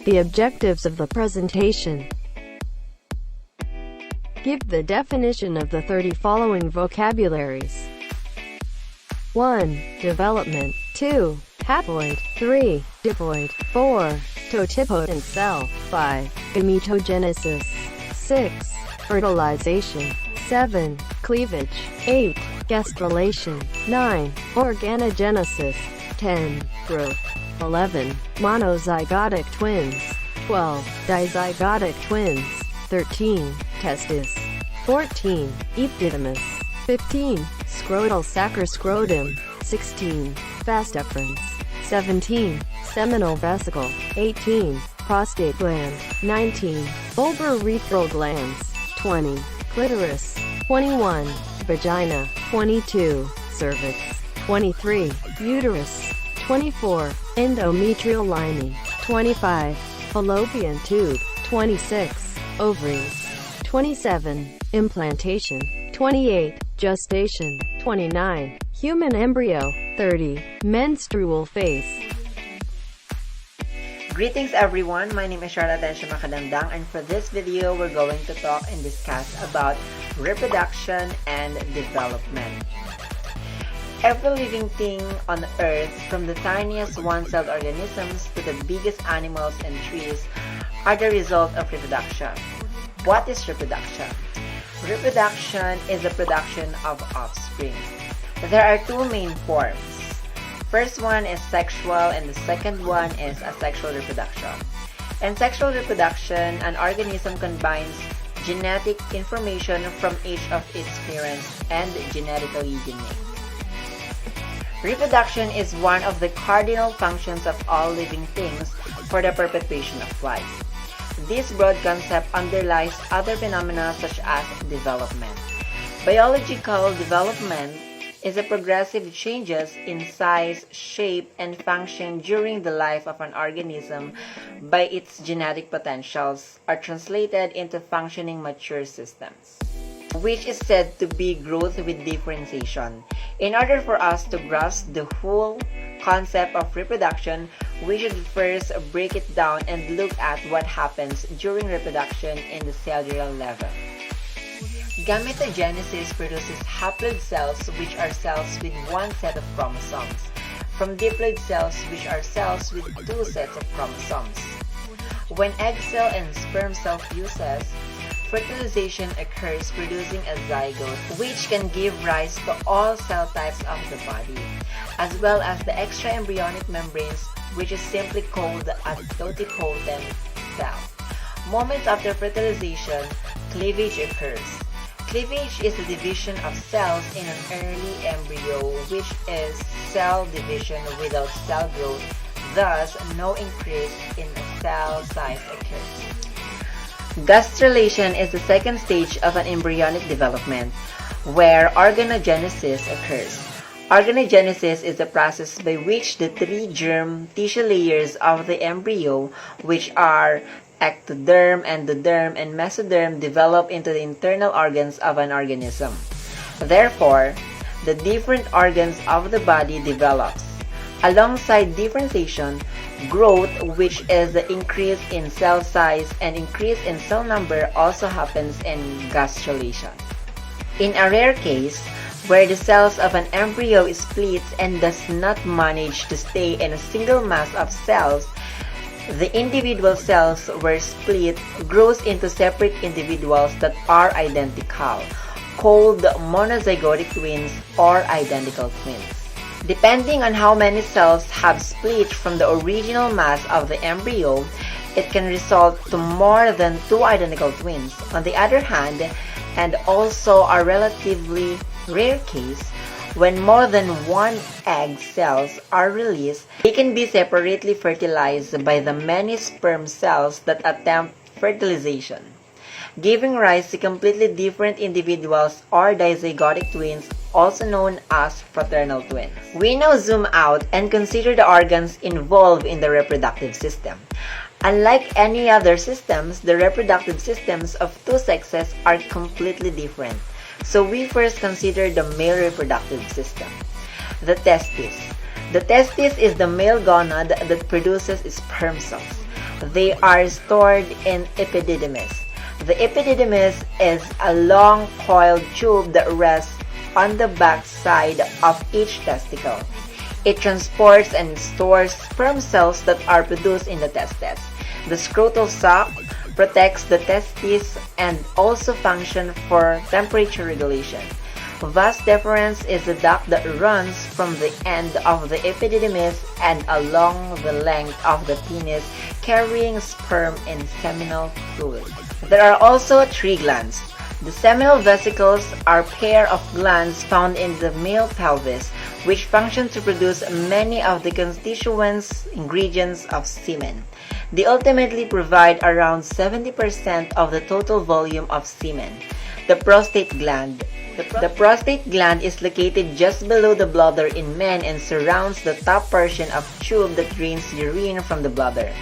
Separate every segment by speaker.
Speaker 1: The objectives of the presentation. Give the definition of the 30 following vocabularies. 1. Development. 2. Haploid. 3. Diploid. 4. Totipotent cell. 5. Gametogenesis. 6. Fertilization. 7. Cleavage. 8. Gastrulation. 9. Organogenesis. 10. Growth. 11. Monozygotic twins. 12. Dizygotic twins. 13. Testes. 14. Epididymis. 15. Scrotal sacroscrotum. 16. Vas deferens. 17. Seminal vesicle. 18. Prostate gland. 19. Bulbourethral glands. 20. Clitoris. 21. Vagina. 22. Cervix. 23. Uterus. 24. Endometrial lining. 25. Fallopian tube. 26. Ovaries. 27. Implantation. 28. Gestation. 29. Human embryo. 30. Menstrual phase.
Speaker 2: Greetings everyone, my name is Charlotte Makadamdang, and for this video we're going to talk and discuss about reproduction and development. Every living thing on earth, from the tiniest one-celled organisms to the biggest animals and trees, are the result of reproduction. What is reproduction? Reproduction is the production of offspring. There are two main forms. First one is sexual and the second one is asexual reproduction. In sexual reproduction, an organism combines genetic information from each of its parents and genetically unique. Reproduction is one of the cardinal functions of all living things for the perpetuation of life. This broad concept underlies other phenomena such as development. Biological development is a progressive changes in size, shape, and function during the life of an organism by its genetic potentials are translated into functioning mature systems, which is said to be growth with differentiation. In order for us to grasp the whole concept of reproduction, we should first break it down and look at what happens during reproduction in the cellular level. Gametogenesis produces haploid cells, which are cells with one set of chromosomes, from diploid cells, which are cells with two sets of chromosomes. When egg cell and sperm cell fuses, fertilization occurs, producing a zygote, which can give rise to all cell types of the body, as well as the extra-embryonic membranes, which is simply called a totipotent cell. Moments after fertilization, cleavage occurs. Cleavage is the division of cells in an early embryo, which is cell division without cell growth, thus no increase in cell size occurs. Gastrulation is the second stage of an embryonic development, where organogenesis occurs. Organogenesis is the process by which the three germ tissue layers of the embryo, which are ectoderm, endoderm, and mesoderm, develop into the internal organs of an organism. Therefore, the different organs of the body develops. Alongside differentiation, growth, which is the increase in cell size and increase in cell number, also happens in gastrulation. In a rare case, where the cells of an embryo splits and does not manage to stay in a single mass of cells, the individual cells were split grows into separate individuals that are identical, called monozygotic twins or identical twins. Depending on how many cells have split from the original mass of the embryo, it can result to more than two identical twins. On the other hand, and also a relatively rare case, when more than one egg cells are released, they can be separately fertilized by the many sperm cells that attempt fertilization, giving rise to completely different individuals or dizygotic twins, also known as fraternal twins. We now zoom out and consider the organs involved in the reproductive system. Unlike any other systems, the reproductive systems of two sexes are completely different. So we first consider the male reproductive system. The testes. The testis is the male gonad that produces sperm cells. They are stored in epididymis. The epididymis is a long coiled tube that rests on the back side of each testicle. It transports and stores sperm cells that are produced in the testes. The scrotal sac protects the testes and also functions for temperature regulation. Vas deferens is a duct that runs from the end of the epididymis and along the length of the penis, carrying sperm and seminal fluid. There are also 3 glands. The seminal vesicles are a pair of glands found in the male pelvis, which function to produce many of the constituent ingredients of semen. They ultimately provide around 70% of the total volume of semen. The prostate gland. The prostate gland is located just below the bladder in men and surrounds the top portion of tube that drains urine from the bladder.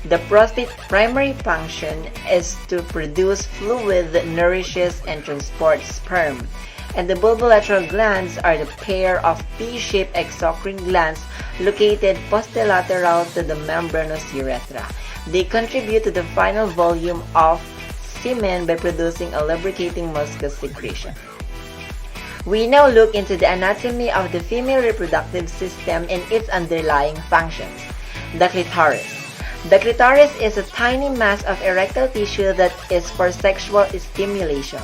Speaker 2: The prostate's primary function is to produce fluid that nourishes and transports sperm. And the bulbolateral glands are the pair of P-shaped exocrine glands located posterolateral to the membranous urethra. They contribute to the final volume of semen by producing a lubricating mucus secretion. We now look into the anatomy of the female reproductive system and its underlying functions. The clitoris. The clitoris is a tiny mass of erectile tissue that is for sexual stimulation.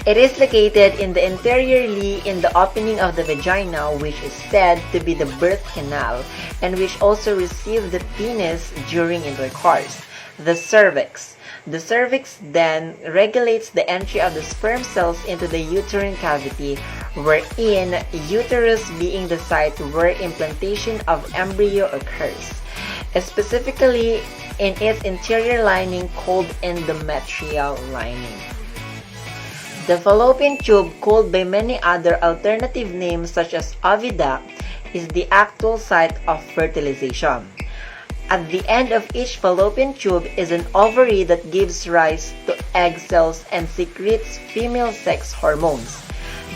Speaker 2: It is located in the anteriorly in the opening of the vagina, which is said to be the birth canal, and which also receives the penis during intercourse. The cervix. The cervix then regulates the entry of the sperm cells into the uterine cavity, wherein uterus being the site where implantation of embryo occurs, specifically in its interior lining called endometrial lining. The fallopian tube, called by many other alternative names such as oviduct, is the actual site of fertilization. At the end of each fallopian tube is an ovary that gives rise to egg cells and secretes female sex hormones.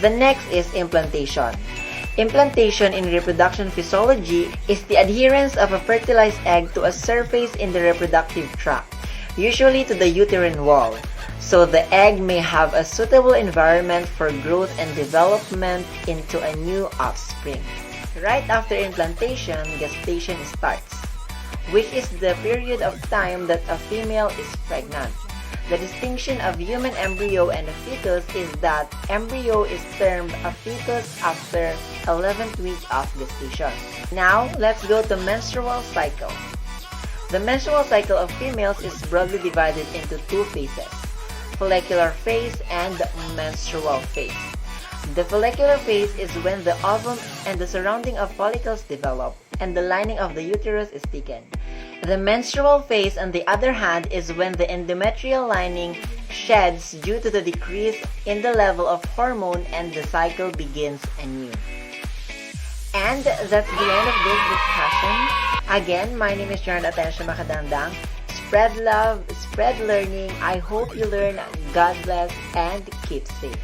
Speaker 2: The next is implantation. Implantation in reproduction physiology is the adherence of a fertilized egg to a surface in the reproductive tract, usually to the uterine wall, so the egg may have a suitable environment for growth and development into a new offspring. Right after implantation, gestation starts, which is the period of time that a female is pregnant. The distinction of human embryo and a fetus is that embryo is termed a fetus after 11th week of gestation. Now, let's go to menstrual cycle. The menstrual cycle of females is broadly divided into 2 phases: follicular phase and menstrual phase. The follicular phase is when the ovum and the surrounding of follicles develop and the lining of the uterus is thickened. The menstrual phase, on the other hand, is when the endometrial lining sheds due to the decrease in the level of hormone and the cycle begins anew. And that's the end of this discussion. Again, my name is Janet Atencio Makadandang. Spread love, spread learning. I hope you learn. God bless and keep safe.